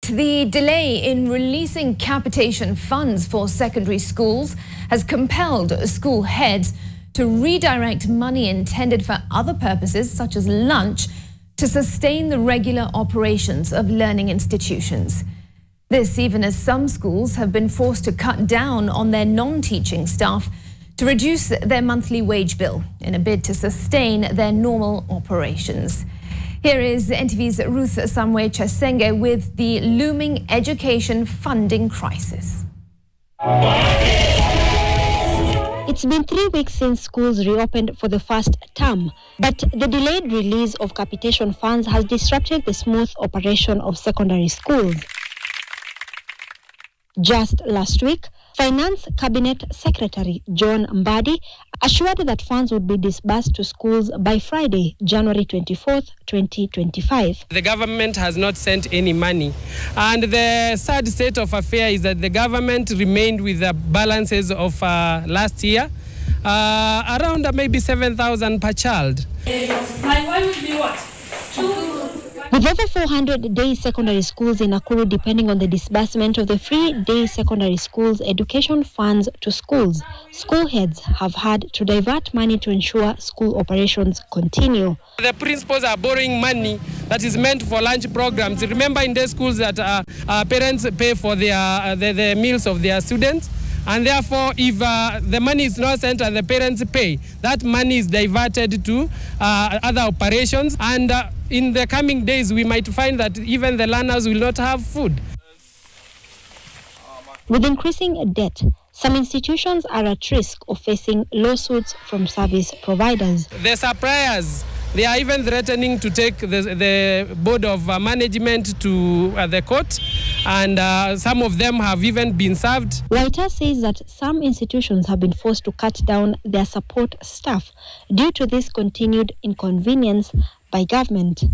The delay in releasing capitation funds for secondary schools has compelled school heads to redirect money intended for other purposes, such as lunch, to sustain the regular operations of learning institutions. This even as some schools have been forced to cut down on their non-teaching staff to reduce their monthly wage bill in a bid to sustain their normal operations. Here is NTV's Ruth Samwe-Chesenge with the looming education funding crisis. It's been 3 weeks since schools reopened for the first term, but the delayed release of capitation funds has disrupted the smooth operation of secondary schools. Just last week, Finance Cabinet Secretary John Mbadi assured that funds would be disbursed to schools by Friday, January 24th, 2025. The government has not sent any money, and the sad state of affairs is that the government remained with the balances of last year, around maybe 7,000 per child. My wife will be what? With over 400 day secondary schools in Nakuru depending on the disbursement of the free day secondary schools education funds to schools, school heads have had to divert money to ensure school operations continue. The principals are borrowing money that is meant for lunch programs. Remember in the schools that parents pay for the meals of their students, and therefore if the money is not sent and the parents pay, that money is diverted to other operations, and in the coming days we might find that even the learners will not have food. With increasing debt, some institutions are at risk of facing lawsuits from service providers. The suppliers, they are even threatening to take the board of management to the court, and some of them have even been served. Waita says that some institutions have been forced to cut down their support staff due to this continued inconvenience by government.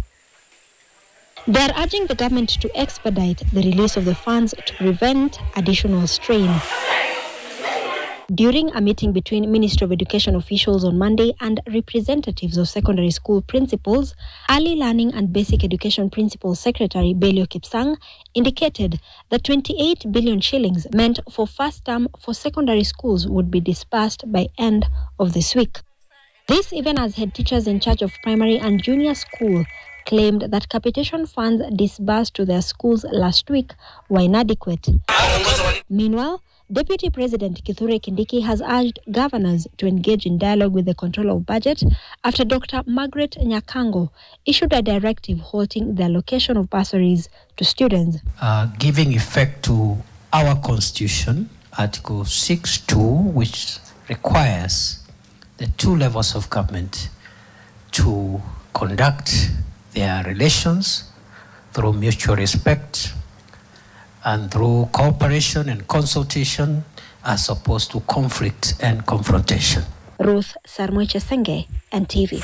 They are urging the government to expedite the release of the funds to prevent additional strain. During a meeting between Ministry of Education officials on Monday and representatives of secondary school principals, Early Learning and Basic Education Principal Secretary Belio Kipsang indicated that 28 billion shillings meant for first term for secondary schools would be disbursed by end of this week. This even as head teachers in charge of primary and junior school claimed that capitation funds disbursed to their schools last week were inadequate. Meanwhile, Deputy President Kithure Kindiki has urged governors to engage in dialogue with the Controller of Budget after Dr. Margaret Nyakango issued a directive halting the allocation of bursaries to students. Giving effect to our Constitution, Article 6(2), which requires the two levels of government to conduct their relations through mutual respect and through cooperation and consultation as opposed to conflict and confrontation. Ruth Samwe-Chesenge, NTV.